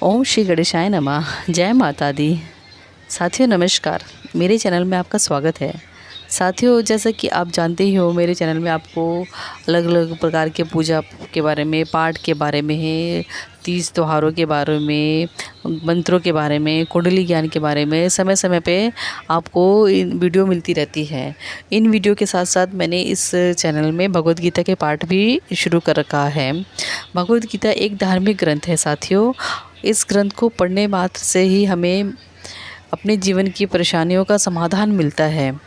ओम श्री गणेशाय नमः। जय माता दी। साथियों नमस्कार, मेरे चैनल में आपका स्वागत है। साथियों, जैसा कि आप जानते ही हो, मेरे चैनल में आपको अलग अलग प्रकार के पूजा के बारे में, पाठ के बारे में, तीज त्योहारों के बारे में, मंत्रों के बारे में, कुंडली ज्ञान के बारे में समय समय पे आपको इन वीडियो मिलती रहती है। इन वीडियो के साथ साथ मैंने इस चैनल में भगवद गीता के पाठ भी शुरू कर रखा है। भगवद गीता एक धार्मिक ग्रंथ है साथियों। इस ग्रंथ को पढ़ने मात्र से ही हमें अपने जीवन की परेशानियों का समाधान मिलता है,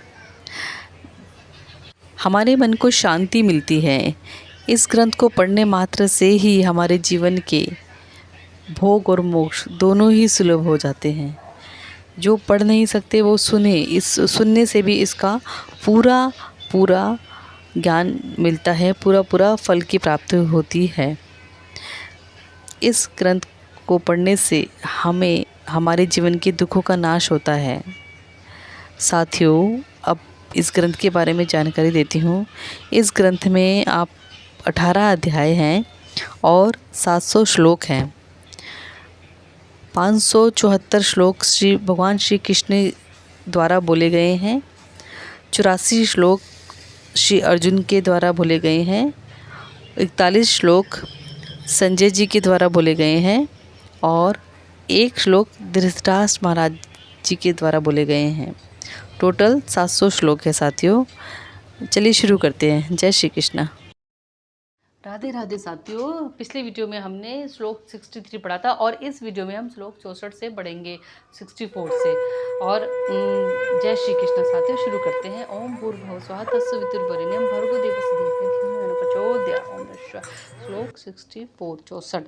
हमारे मन को शांति मिलती है। इस ग्रंथ को पढ़ने मात्र से ही हमारे जीवन के भोग और मोक्ष दोनों ही सुलभ हो जाते हैं। जो पढ़ नहीं सकते वो सुनने से भी इसका पूरा पूरा ज्ञान मिलता है, पूरा पूरा फल की प्राप्ति होती है। इस ग्रंथ को पढ़ने से हमें हमारे जीवन के दुखों का नाश होता है। साथियों, अब इस ग्रंथ के बारे में जानकारी देती हूँ। इस ग्रंथ में आप 18 अध्याय हैं और 700 श्लोक हैं। 574 श्लोक भगवान श्री कृष्ण द्वारा बोले गए हैं। 84 श्लोक श्री अर्जुन के द्वारा बोले गए हैं। 41 श्लोक संजय जी के द्वारा बोले गए हैं और एक श्लोक धृतराष्ट्र महाराज जी के द्वारा बोले गए हैं। टोटल 700 श्लोक है साथियों। चलिए शुरू करते हैं। जय श्री कृष्ण। राधे राधे साथियों, पिछले वीडियो में हमने श्लोक 63 पढ़ा था और इस वीडियो में हम श्लोक 64 से पढ़ेंगे, 64 से। और जय श्री कृष्ण साथियों, शुरू करते हैं। ओम भूर्भुवः स्वः तत्सवितुर्वरेण्यं भर्गो देवस्य धीमहि धियो यो न प्रचोदयात्। ओम नमः शिवाय। श्लोक 64।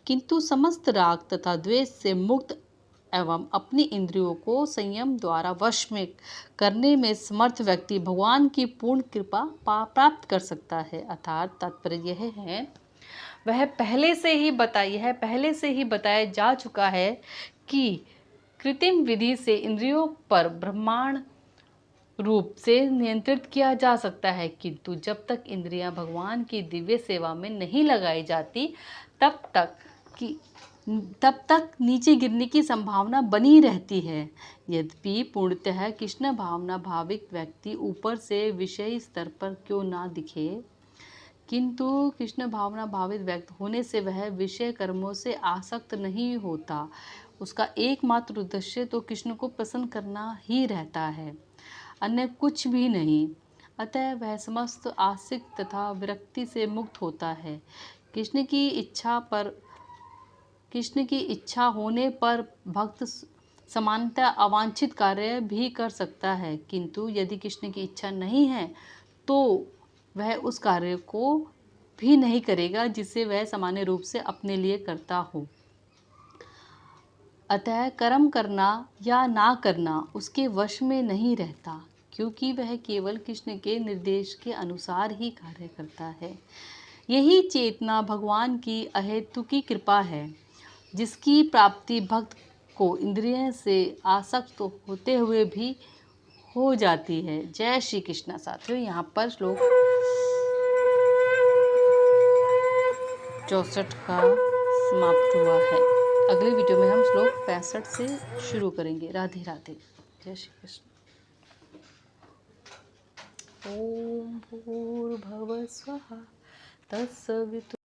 किंतु समस्त राग तथा द्वेष से मुक्त एवं अपनी इंद्रियों को संयम द्वारा वश में करने में समर्थ व्यक्ति भगवान की पूर्ण कृपा प्राप्त कर सकता है। अर्थात तात्पर्य यह है, वह पहले से ही बताया जा चुका है कि कृत्रिम विधि से इंद्रियों पर ब्रह्मांड रूप से नियंत्रित किया जा सकता है, किंतु जब तक इंद्रियां भगवान की दिव्य सेवा में नहीं लगाई जाती तब तक नीचे गिरने की संभावना बनी रहती है। यद्यपि पूर्णतः कृष्ण भावना भाविक व्यक्ति ऊपर से विषयी स्तर पर क्यों ना दिखे, किंतु कृष्ण भावना भावित व्यक्ति होने से वह विषय कर्मों से आसक्त नहीं होता। उसका एकमात्र उद्देश्य तो कृष्ण को प्रसन्न करना ही रहता है, अन्य कुछ भी नहीं। अतः वह समस्त आसक्ति तथा विरक्ति से मुक्त होता है। कृष्ण की इच्छा होने पर भक्त समानतः अवांछित कार्य भी कर सकता है, किंतु यदि कृष्ण की इच्छा नहीं है तो वह उस कार्य को भी नहीं करेगा जिसे वह सामान्य रूप से अपने लिए करता हो। अतः कर्म करना या ना करना उसके वश में नहीं रहता, क्योंकि वह केवल कृष्ण के निर्देश के अनुसार ही कार्य करता है। यही चेतना भगवान की अहेतुकी कृपा है, जिसकी प्राप्ति भक्त को इंद्रियों से आसक्त होते हुए भी हो जाती है। जय श्री कृष्ण साथियों, यहाँ पर श्लोक 64 का समाप्त हुआ है। अगले वीडियो में हम श्लोक 65 से शुरू करेंगे। राधे राधे। जय श्री कृष्ण। ओम भूर्भुवः स्वः तत्सवितुर्वरेण्यं